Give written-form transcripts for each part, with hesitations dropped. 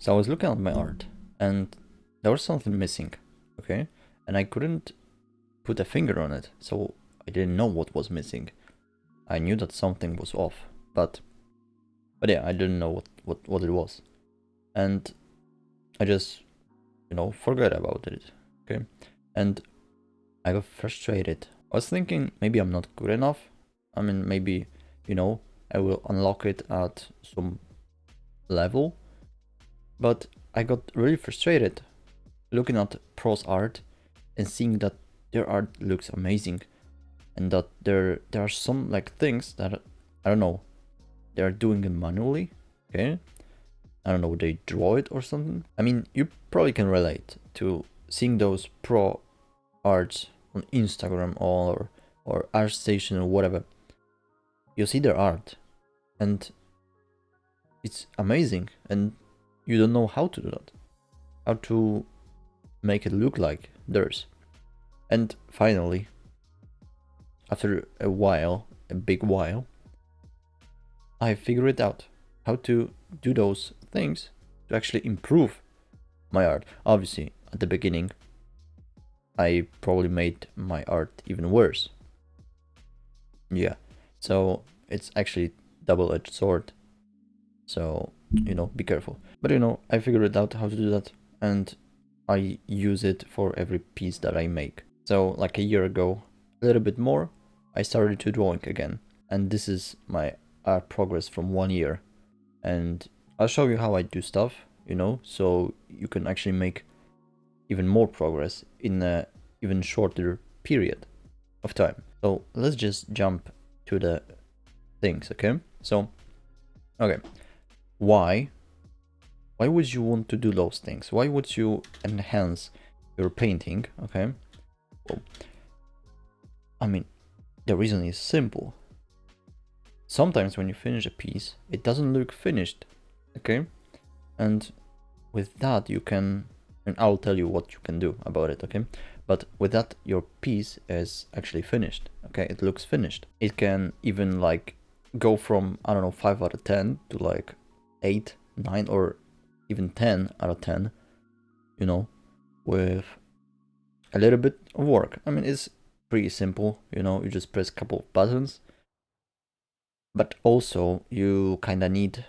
So I was looking at my art and there was something missing, okay? And I couldn't put a finger on it, so I didn't know what was missing. I knew that something was off, but yeah, I didn't know what it was. And I just, forgot about it, okay? And I got frustrated. I was thinking maybe I'm not good enough. I mean, maybe, I will unlock it at some level. But I got really frustrated looking at pros art and seeing that their art looks amazing and that there are some like things that I don't know, they're doing it manually, okay? I don't know, they draw it or something. I mean, you probably can relate to seeing those pro arts on Instagram or ArtStation or whatever. You see their art and it's amazing and you don't know how to do that. How to make it look like theirs. And finally, after a while, a big while, I figured it out how to do those things to actually improve my art. Obviously, at the beginning, I probably made my art even worse. Yeah, so it's actually double-edged sword. So, be careful. But I figured it out how to do that, and I use it for every piece that I make. So like a year ago, a little bit more, I started to drawing again. And this is my art progress from 1 year. And I'll show you how I do stuff, so you can actually make even more progress in a even shorter period of time. So let's just jump to the things, okay? So, okay, why would you want to do those things? Why would you enhance your painting, okay? Well, I mean, the reason is simple. Sometimes when you finish a piece, it doesn't look finished, okay? And with that you can, and I'll tell you what you can do about it, okay? But with that, your piece is actually finished, okay? It looks finished. It can even like go from, I don't know, 5 out of 10 to like 8, 9, or even 10 out of 10, with a little bit of work. I mean, it's pretty simple, you just press a couple of buttons, but also you kind of need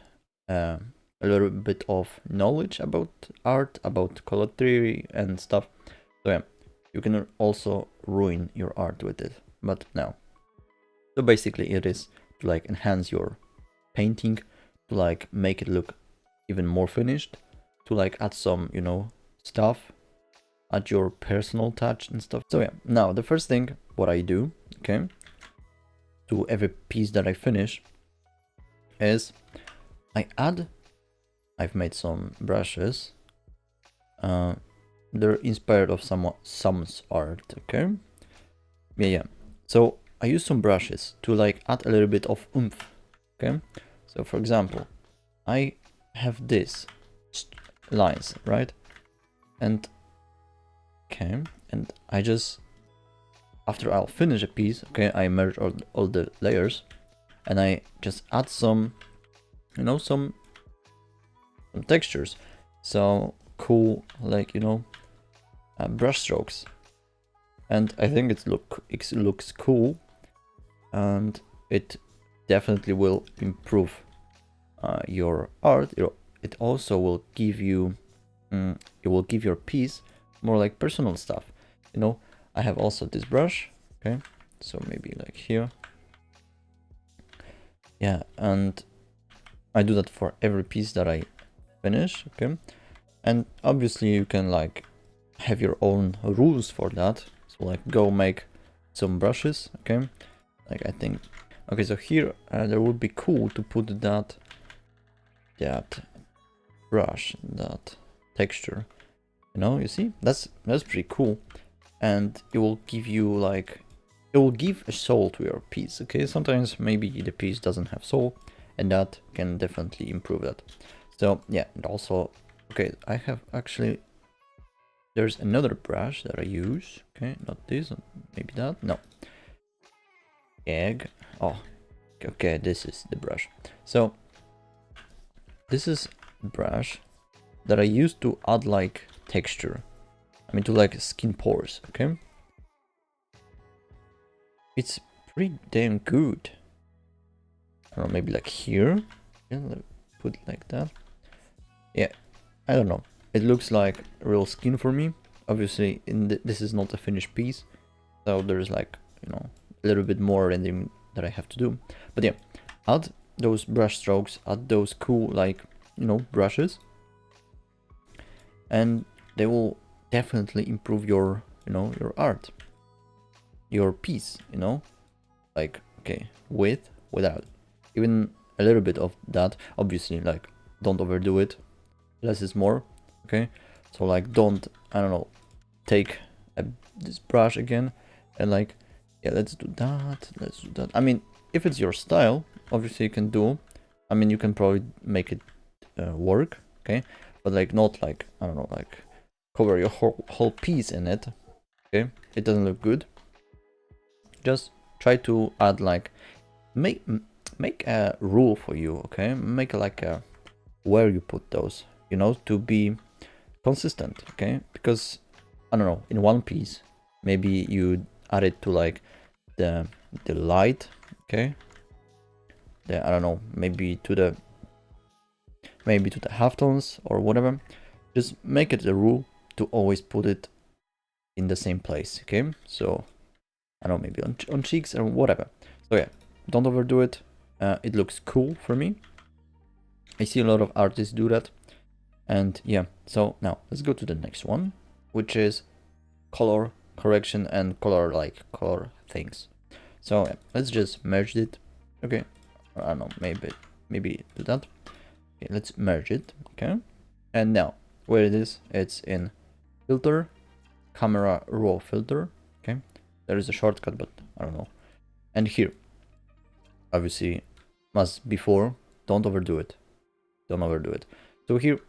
a little bit of knowledge about art, about color theory and stuff. So yeah, you can also ruin your art with it. But now, so basically it is to like enhance your painting, to like make it look even more finished, to like add some, stuff, add your personal touch and stuff. So yeah, now the first thing what I do, okay, to every piece that I finish is I've made some brushes. They're inspired of someone's art, okay? Yeah. So I use some brushes to like add a little bit of oomph, okay? So for example, I have this lines, right? And okay, and I just, after I'll finish a piece, okay, I merge all the layers and I just add some, some textures. So cool, like, brush strokes. And I think it looks cool, and it definitely will improve your art. It also will give you, it will give your piece more like personal stuff. I have also this brush, okay, so maybe like here. Yeah, and I do that for every piece that I finish, okay. And obviously you can like have your own rules for that. So like go make some brushes, okay. Like I think, okay, so here there would be cool to put that brush, that texture, you see, that's pretty cool, and it will give you like, it will give a soul to your piece, okay. Sometimes maybe the piece doesn't have soul, and that can definitely improve that. So yeah, and also, okay, I have actually, there's another brush that I use, okay, not this, maybe that, no, egg, oh, okay, this is the brush. So this is brush, that I use to add like texture. I mean to like skin pores, okay? It's pretty damn good. I don't know, maybe like here. Yeah, put it like that. Yeah, I don't know. It looks like real skin for me. Obviously, this is not a finished piece, so there's like, you know, a little bit more rendering that I have to do. But yeah, add those brush strokes, add those cool like, you know, brushes, and they will definitely improve your, you know, your art, your piece, you know, like, okay, with, without, even a little bit of that. Obviously, like, don't overdo it, less is more, okay? So like, don't, I don't know, take this brush again and like, yeah, let's do that. I mean, if it's your style, obviously you can do, I mean, you can probably make it work, okay? But like, not like, I don't know, like cover your whole piece in it, okay? It doesn't look good. Just try to add like, make a rule for you, okay? Make like a where you put those, you know, to be consistent, okay? Because I don't know, in one piece maybe you add it to like the light, okay? I don't know, maybe to the halftones or whatever. Just make it a rule to always put it in the same place, okay? So I don't know, maybe on cheeks or whatever. So yeah, don't overdo it. It looks cool for me. I see a lot of artists do that. And yeah, so now let's go to the next one, which is color correction and color things. So yeah, let's just merge it. Okay, I don't know, maybe do that. Okay, let's merge it. Okay, and now where it is, it's in filter, camera raw filter. Okay, there is a shortcut, but I don't know. And here, obviously, as before, don't overdo it. Don't overdo it. So here,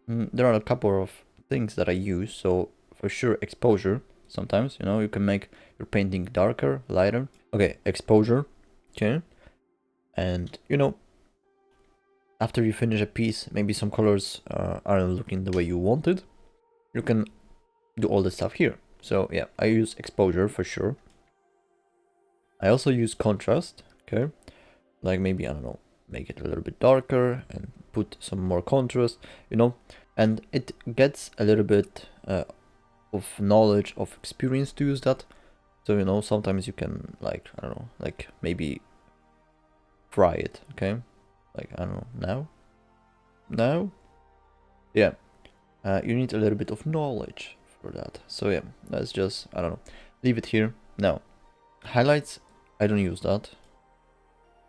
there are a couple of things that I use. So for sure, exposure. Sometimes, you know, you can make your painting darker, lighter. Okay, exposure. Okay, and you know, after you finish a piece, maybe some colors aren't looking the way you wanted. You can do all the stuff here. So yeah, I use exposure for sure. I also use contrast. Okay, like maybe, I don't know, make it a little bit darker and put some more contrast, you know, and it gets a little bit of knowledge, of experience to use that. So, you know, sometimes you can like, I don't know, like maybe fry it, okay? Like, I don't know, now? Yeah, you need a little bit of knowledge for that. So yeah, let's just, I don't know, leave it here. Now, highlights, I don't use that.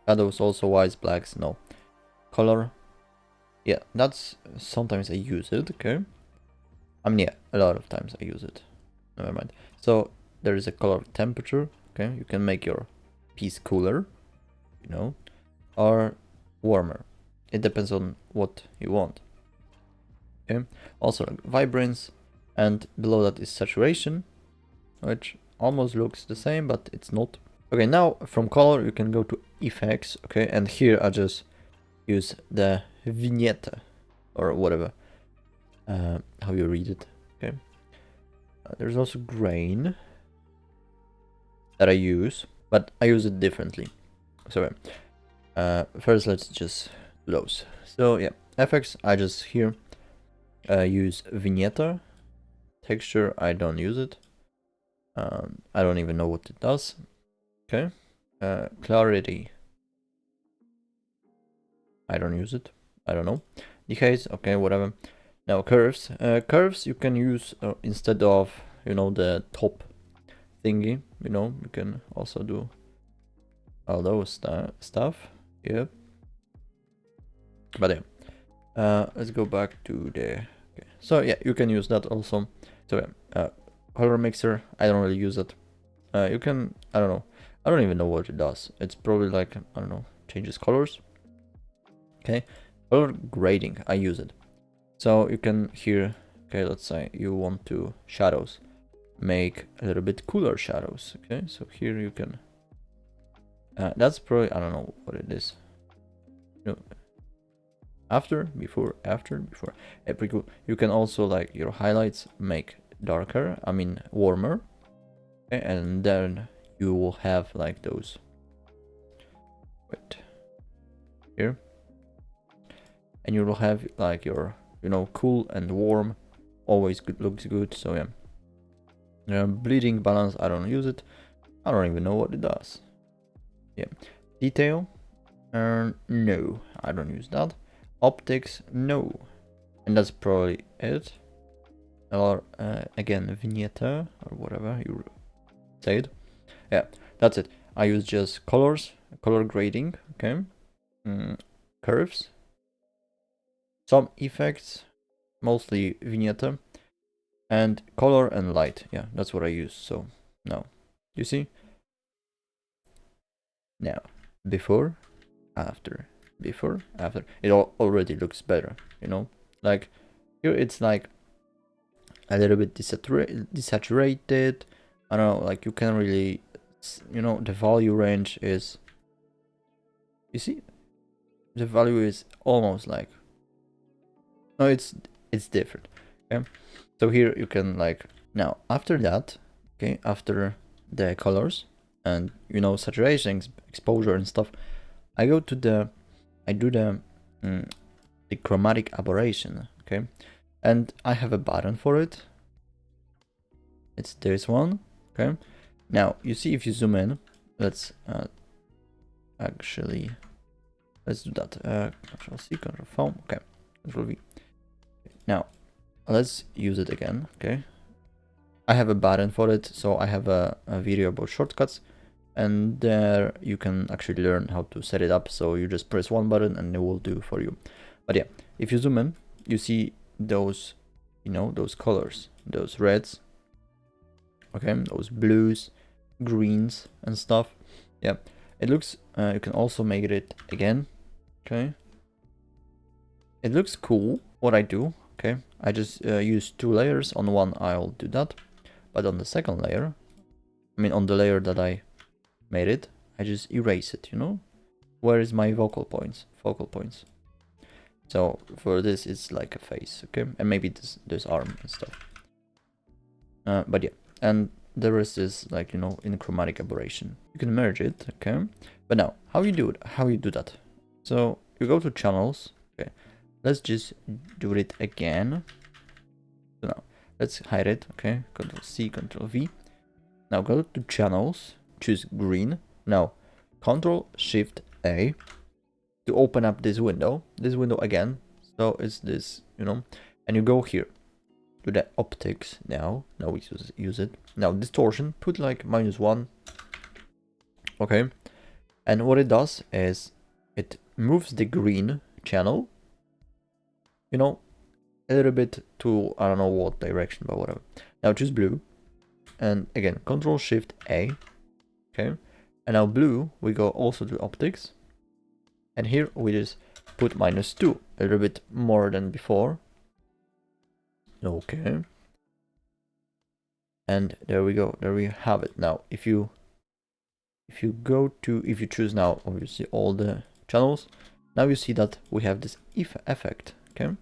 Shadows also, whites, blacks, no. Color, yeah, that's, sometimes I use it, okay? I mean, yeah, a lot of times I use it. Never mind. So there is a color temperature, okay? You can make your piece cooler, you know, or warmer. It depends on what you want. Okay. Also like vibrance, and below that is saturation, which almost looks the same, but it's not. Okay, now from color you can go to effects, okay, and here I just use the vignette or whatever, how you read it, okay. There's also grain that I use, but I use it differently. So first let's just do those. So yeah, effects, I just here use vignette. Texture, I don't use it. I don't even know what it does. Okay. Clarity, I don't use it. I don't know. Decays, okay, whatever. Now curves. Curves you can use instead of, you know, the top thingy. You know, you can also do all those stuff. Yep. But yeah, let's go back to the. Okay. So yeah, you can use that also. So yeah, color mixer. I don't really use it. You can. I don't know. I don't even know what it does. It's probably like, I don't know, changes colors. Okay, color grading. I use it. So you can here. Okay, let's say you want to shadows. Make a little bit cooler shadows. Okay, so here you can. That's probably, I don't know what it is. No. After, before, after, before. Pretty cool. You can also like your highlights make darker, I mean warmer. Okay, and then you will have like those. Wait. Here. And you will have like your, you know, cool and warm. Always good, looks good, so yeah. Bleeding balance, I don't use it. I don't even know what it does. Yeah. Detail. No, I don't use that. Optics, no. And that's probably it. Or again, vignette or whatever you said. Yeah, that's it. I use just colors, color grading, okay, curves, some effects, mostly vignette, and color and light. Yeah, that's what I use. So now, you see? Now, before, after, before, after. It already looks better, you know? Like, here it's like a little bit desaturated. I don't know, like you can really, you know, the value range is, you see? The value is almost like, no, it's different, okay? So here you can like, now after that, okay, after the colors and, you know, saturation, exposure and stuff, I go to the, I do the chromatic aberration, okay? And I have a button for it. It's this one, okay? Now, you see if you zoom in, let's actually, let's do that. Control C, Control V, okay, Control V. Now, let's use it again, okay? I have a button for it, so I have a video about shortcuts, and there you can actually learn how to set it up. So you just press one button and it will do for you. But yeah, if you zoom in, you see those, you know, those colors, those reds, okay, those blues, greens and stuff. Yeah, it looks, you can also make it again, okay? It looks cool. What I do, okay, I just use two layers. On one I'll do that, but on the second layer, I mean on the layer that I made it, I just erase it, you know? Where is my focal points? So for this it's like a face, okay? And maybe this arm and stuff. But yeah, and the rest is like, you know, in chromatic aberration. You can merge it, okay? But now, how you do it? How you do that? So you go to channels, okay? Let's just do it again. So now, let's hide it, okay? Control C, Control V. Now go to channels, choose green. Now, Control Shift A to open up this window again. So it's this, you know, and you go here to the optics now. Now we use it. Now distortion, put like -1. Okay. And what it does is it moves the green channel, you know, a little bit to, I don't know what direction, but whatever. Now choose blue. And again, Control Shift A. Okay. And now blue, we go also to optics. And here we just put -2, a little bit more than before. Okay. And there we go. There we have it. Now, if you choose now, obviously all the channels, now you see that we have this effect, okay,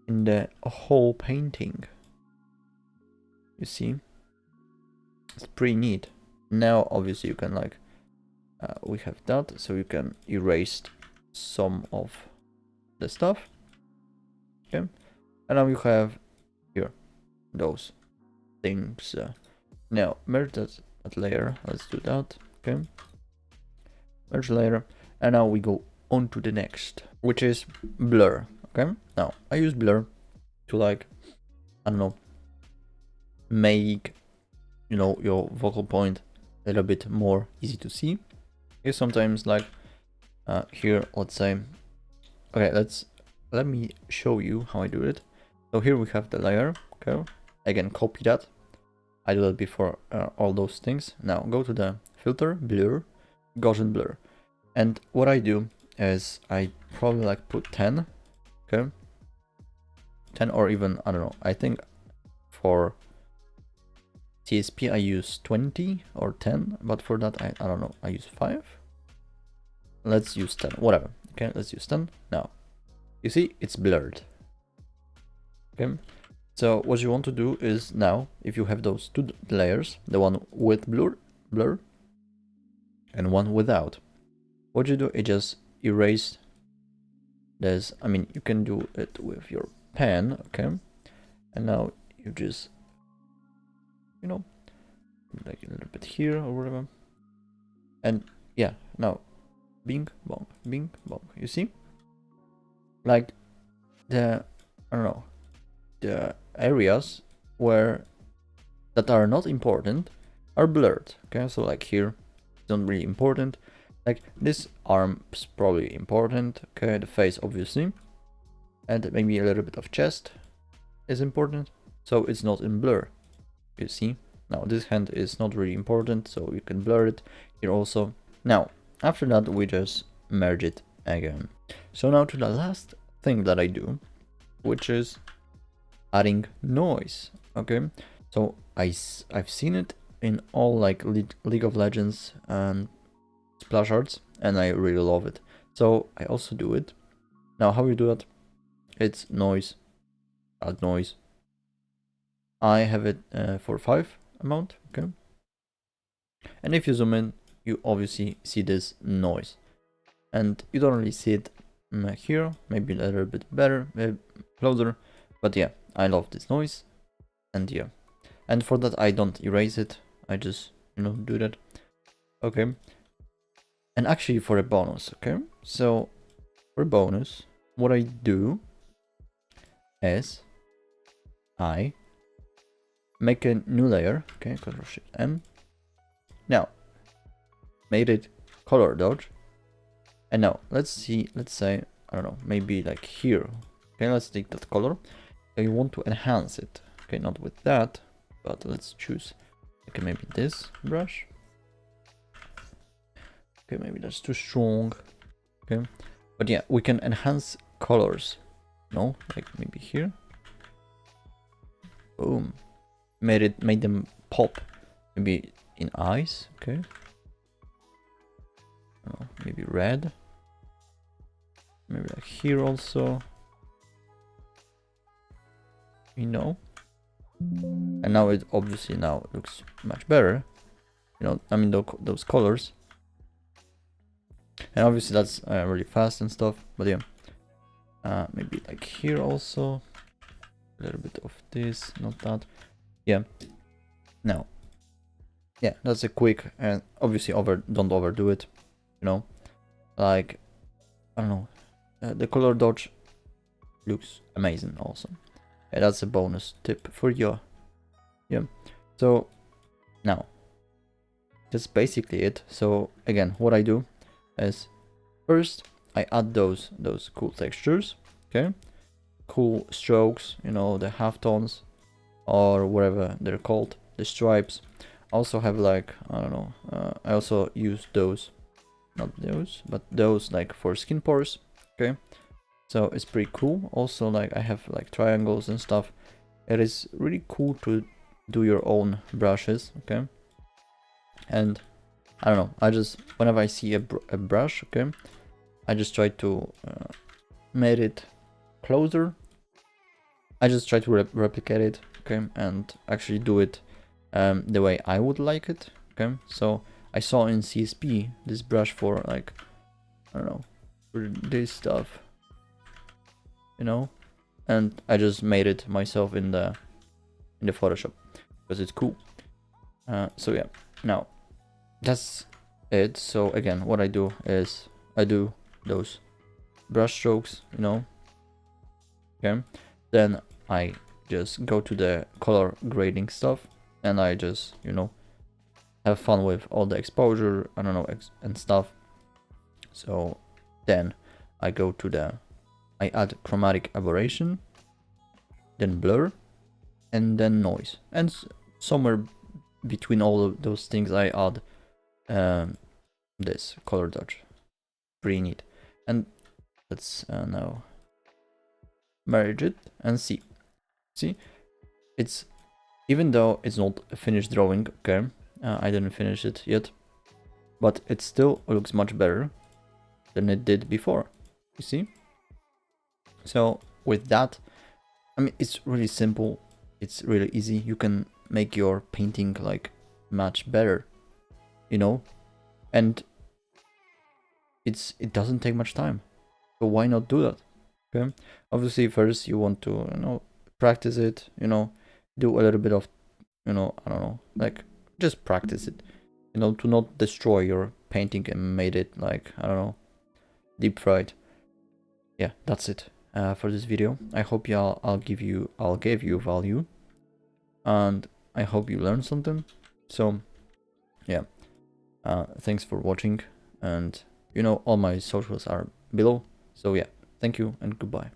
in the whole painting. You see, it's pretty neat. Now, obviously, you can like, we have that, so you can erase some of the stuff, okay, and now you have here those things. Now merge that layer. Let's do that. Okay, merge layer, and now we go on to the next, which is blur. Okay, now I use blur to like, I don't know, make, you know, your focal point a little bit more easy to see. Okay, sometimes like here, let's say, okay, let me show you how I do it. So here we have the layer. Okay, again, copy that. I do that before all those things. Now go to the filter, blur, Gaussian blur. And what I do is I probably like put 10, okay? 10 or even, I don't know, I think for CSP I use 20 or 10, but for that I don't know, I use 5. Let's use 10, whatever, okay? Let's use 10. Now, You see, it's blurred. Okay. So what you want to do is now, if you have those two layers, the one with blur, and one without, what you do is just erase this. I mean, you can do it with your pen, okay? And now you just, you know, like a little bit here or whatever. And yeah, now, bing, bong, bing, bong. You see? Like the, I don't know, the areas that are not important are blurred. Okay, so like here, it's not really important. Like this arm's probably important. Okay, the face obviously, and maybe a little bit of chest is important. So it's not in blur. You see? Now this hand is not really important, so you can blur it here also. Now after that we just merge it again. So now to the last thing that I do, which is adding noise. Okay, so I've seen it in all like League of Legends and splash arts, and I really love it. So I also do it. Now how you do that? It's noise, add noise. I have it for 5 amount, okay? And if you zoom in, you obviously see this noise. And you don't really see it here, maybe a little bit better, maybe closer. But yeah, I love this noise. And yeah, and for that I don't erase it, I just, you know, do that. Okay, and actually for a bonus, okay, so for a bonus, what I do is I make a new layer, okay, Ctrl+Shift+M. Now, made it color dodge, and now let's see, let's say, I don't know, maybe like here, okay, let's take that color, I want to enhance it, okay, not with that, but let's choose, okay, maybe this brush. Okay, maybe that's too strong. Okay, but yeah, we can enhance colors. No, like maybe here. Boom, made them pop. Maybe in eyes. Okay. Oh, maybe red. Maybe like here also. You know. And now it obviously now looks much better. You know, I mean those colors. And obviously that's really fast and stuff, but yeah, maybe like here also a little bit of this, not that. Yeah, now yeah, that's a quick, and obviously don't overdo it, you know, like I don't know, the color dodge looks amazing also. Yeah, that's a bonus tip for you. Yeah, so now that's basically it. So again, what I do is first I add those cool textures, okay, cool strokes, you know, the halftones or whatever they're called, the stripes. I also have like, I don't know, I also use those, not those, but those like for skin pores, okay, so it's pretty cool. Also like I have like triangles and stuff. It is really cool to do your own brushes, okay, and I don't know, I just, whenever I see a brush, okay, I just try to make it closer. I just try to replicate it, okay, and actually do it the way I would like it, okay. So I saw in CSP this brush for like, I don't know, for this stuff, you know, and I just made it myself in the Photoshop because it's cool. So yeah, now that's it. So again, what I do is I do those brush strokes, you know, okay, then I just go to the color grading stuff and I just, you know, have fun with all the exposure, I don't know, and stuff. So then I go to I add chromatic aberration, then blur, and then noise, and somewhere between all of those things I add this color dodge. Pretty neat. And let's now merge it and see. It's, even though it's not a finished drawing, okay, I didn't finish it yet, but it still looks much better than it did before. You see? So with that, I mean, it's really simple. It's really easy. You can make your painting like much better, you know, and it doesn't take much time. So why not do that? Okay. Obviously, first you want to, practice it, do a little bit of, I don't know, like just practice it, to not destroy your painting and made it like, I don't know, deep fried. Yeah, that's it for this video. I hope I'll give you value, and I hope you learned something. So yeah, thanks for watching, and all my socials are below. So yeah, thank you and goodbye.